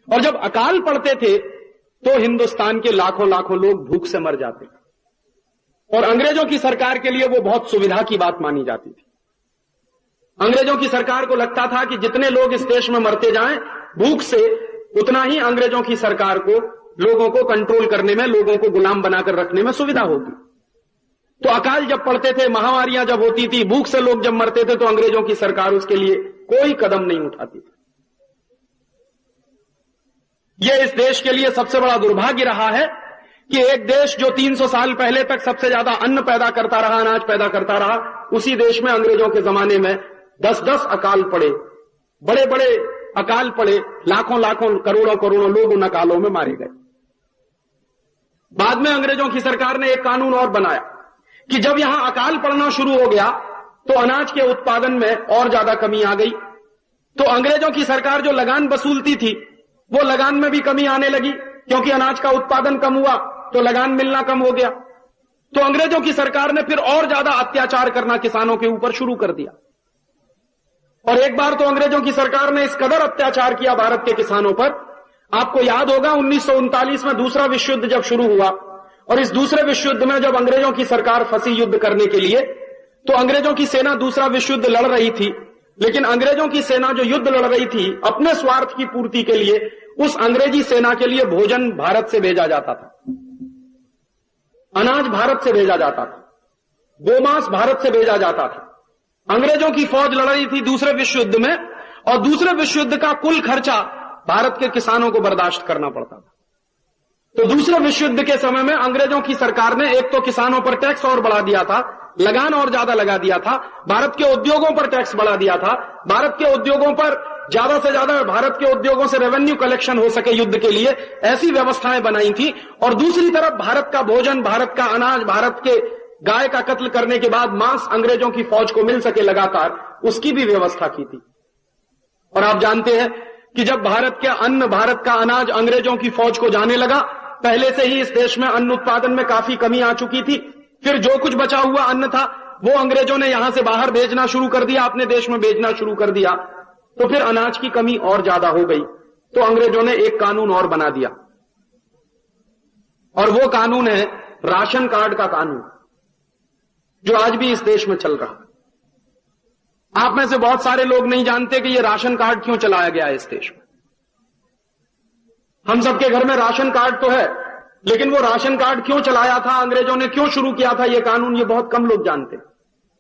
और जब अकाल पड़ते थे तो हिंदुस्तान के लाखों लाखों लोग भूख से मर जाते थे। और अंग्रेजों की सरकार के लिए वो बहुत सुविधा की बात मानी जाती थी। अंग्रेजों की सरकार को लगता था कि जितने लोग इस देश में मरते जाएं भूख से, उतना ही अंग्रेजों की सरकार को लोगों को कंट्रोल करने में, लोगों को गुलाम बनाकर रखने में सुविधा होगी। तो अकाल जब पड़ते थे, महामारियां जब होती थी, भूख से लोग जब मरते थे, तो अंग्रेजों की सरकार उसके लिए कोई कदम नहीं उठाती थी। यह इस देश के लिए सबसे बड़ा दुर्भाग्य रहा है कि एक देश जो 300 साल पहले तक सबसे ज्यादा अन्न पैदा करता रहा, अनाज पैदा करता रहा, उसी देश में अंग्रेजों के जमाने में 10-10 अकाल पड़े, बड़े बड़े अकाल पड़े, लाखों लाखों करोड़ों करोड़ों लोग उन अकालों में मारे गए। बाद में अंग्रेजों की सरकार ने एक कानून और बनाया कि जब यहां अकाल पड़ना शुरू हो गया तो अनाज के उत्पादन में और ज्यादा कमी आ गई। तो अंग्रेजों की सरकार जो लगान वसूलती थी, वो लगान में भी कमी आने लगी, क्योंकि अनाज का उत्पादन कम हुआ तो लगान मिलना कम हो गया। तो अंग्रेजों की सरकार ने फिर और ज्यादा अत्याचार करना किसानों के ऊपर शुरू कर दिया। और एक बार तो अंग्रेजों की सरकार ने इस कदर अत्याचार किया भारत के किसानों पर, आपको याद होगा 1939 में दूसरा विश्व युद्ध जब शुरू हुआ, और इस दूसरे विश्व युद्ध में जब अंग्रेजों की सरकार फंसी युद्ध करने के लिए, तो अंग्रेजों की सेना दूसरा विश्व युद्ध लड़ रही थी। लेकिन अंग्रेजों की सेना जो युद्ध लड़ रही थी, अपने स्वार्थ की पूर्ति के लिए उस अंग्रेजी सेना के लिए भोजन भारत से भेजा जाता था, अनाज भारत से भेजा जाता था, गोमांस भारत से भेजा जाता था। अंग्रेजों की फौज लड़ रही थी दूसरे विश्व युद्ध में, और दूसरे विश्व युद्ध का कुल खर्चा भारत के किसानों को बर्दाश्त करना पड़ता था। तो दूसरे विश्व युद्ध के समय में अंग्रेजों की सरकार ने एक तो किसानों पर टैक्स और बढ़ा दिया था, लगान और ज्यादा लगा दिया था, भारत के उद्योगों पर टैक्स बढ़ा दिया था, भारत के उद्योगों पर ज्यादा से ज्यादा भारत के उद्योगों से रेवेन्यू कलेक्शन हो सके युद्ध के लिए, ऐसी व्यवस्थाएं बनाई थी। और दूसरी तरफ भारत का भोजन, भारत का अनाज, भारत के गाय का कत्ल करने के बाद मांस अंग्रेजों की फौज को मिल सके लगातार, उसकी भी व्यवस्था की थी। और आप जानते हैं कि जब भारत के अन्न, भारत का अनाज अंग्रेजों की फौज को जाने लगा, पहले से ही इस देश में अन्न उत्पादन में काफी कमी आ चुकी थी, फिर जो कुछ बचा हुआ अन्न था वो अंग्रेजों ने यहां से बाहर भेजना शुरू कर दिया, अपने देश में भेजना शुरू कर दिया, तो फिर अनाज की कमी और ज्यादा हो गई। तो अंग्रेजों ने एक कानून और बना दिया, और वो कानून है राशन कार्ड का कानून, जो आज भी इस देश में चल रहा है। आप में से बहुत सारे लोग नहीं जानते कि ये राशन कार्ड क्यों चलाया गया है इस देश में। हम सबके घर में राशन कार्ड तो है, लेकिन वो राशन कार्ड क्यों चलाया था, अंग्रेजों ने क्यों शुरू किया था ये कानून, ये बहुत कम लोग जानते हैं।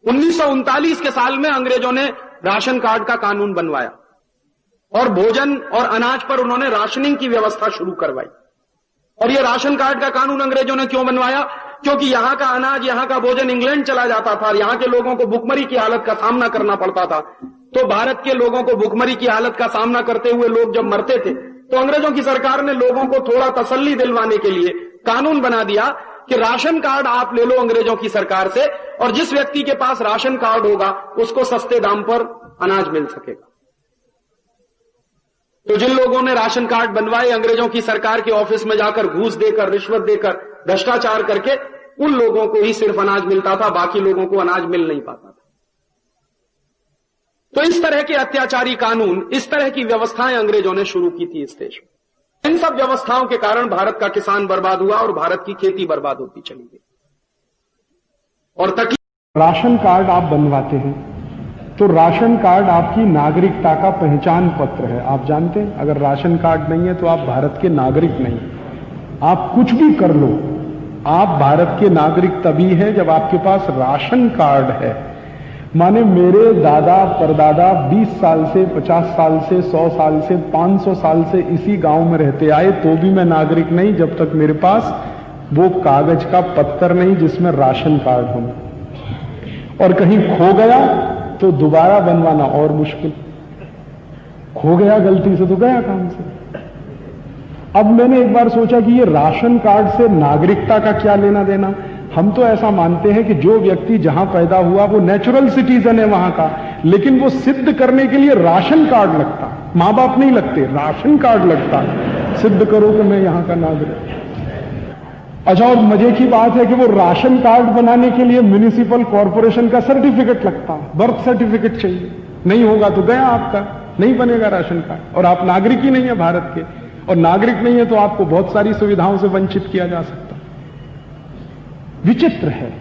1939 के साल में अंग्रेजों ने राशन कार्ड का कानून बनवाया, और भोजन और अनाज पर उन्होंने राशनिंग की व्यवस्था शुरू करवाई। और ये राशन कार्ड का कानून अंग्रेजों ने क्यों बनवाया? क्योंकि यहां का अनाज, यहां का भोजन इंग्लैंड चला जाता था, यहां के लोगों को भुखमरी की हालत का सामना करना पड़ता था। तो भारत के लोगों को भुखमरी की हालत का सामना करते हुए लोग जब मरते थे, तो अंग्रेजों की सरकार ने लोगों को थोड़ा तसल्ली दिलवाने के लिए कानून बना दिया कि राशन कार्ड आप ले लो अंग्रेजों की सरकार से, और जिस व्यक्ति के पास राशन कार्ड होगा उसको सस्ते दाम पर अनाज मिल सकेगा। तो जिन लोगों ने राशन कार्ड बनवाए अंग्रेजों की सरकार के ऑफिस में जाकर घूस देकर, रिश्वत देकर, भ्रष्टाचार करके, उन लोगों को ही सिर्फ अनाज मिलता था, बाकी लोगों को अनाज मिल नहीं पाता था। तो इस तरह के अत्याचारी कानून, इस तरह की व्यवस्थाएं अंग्रेजों ने शुरू की थी इस देश में। इन सब व्यवस्थाओं के कारण भारत का किसान बर्बाद हुआ और भारत की खेती बर्बाद होती चली गई। और राशन कार्ड आप बनवाते हैं तो राशन कार्ड आपकी नागरिकता का पहचान पत्र है। आप जानते हैं, अगर राशन कार्ड नहीं है तो आप भारत के नागरिक नहीं। आप कुछ भी कर लो, आप भारत के नागरिक तभी है जब आपके पास राशन कार्ड है। माने मेरे दादा परदादा 20 साल से, 50 साल से, 100 साल से, 500 साल से इसी गांव में रहते आए, तो भी मैं नागरिक नहीं जब तक मेरे पास वो कागज का पत्तर नहीं जिसमें राशन कार्ड हो। और कहीं खो गया तो दोबारा बनवाना और मुश्किल। खो गया गलती से तो गया काम से। अब मैंने एक बार सोचा कि ये राशन कार्ड से नागरिकता का क्या लेना देना। हम तो ऐसा मानते हैं कि जो व्यक्ति जहां पैदा हुआ वो नेचुरल सिटीजन है वहां का, लेकिन वो सिद्ध करने के लिए राशन कार्ड लगता। मां बाप नहीं लगते, राशन कार्ड लगता, सिद्ध करो कि मैं यहां का नागरिक। अच्छा, और मजे की बात है कि वो राशन कार्ड बनाने के लिए म्युनिसिपल कॉर्पोरेशन का सर्टिफिकेट लगता, बर्थ सर्टिफिकेट चाहिए। नहीं होगा तो गया आपका, नहीं बनेगा राशन कार्ड, और आप नागरिक ही नहीं है भारत के। और नागरिक नहीं है तो आपको बहुत सारी सुविधाओं से वंचित किया जा सकता। विचित्र है,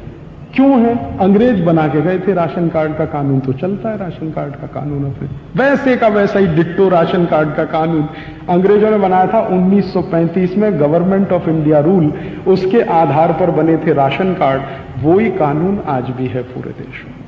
क्यों है? अंग्रेज बना के गए थे राशन कार्ड का कानून, तो चलता है राशन कार्ड का कानून अपने वैसे का वैसा ही डिट्टो राशन कार्ड का कानून अंग्रेजों ने बनाया था 1935 में, गवर्नमेंट ऑफ इंडिया रूल, उसके आधार पर बने थे राशन कार्ड। वो ही कानून आज भी है पूरे देश में।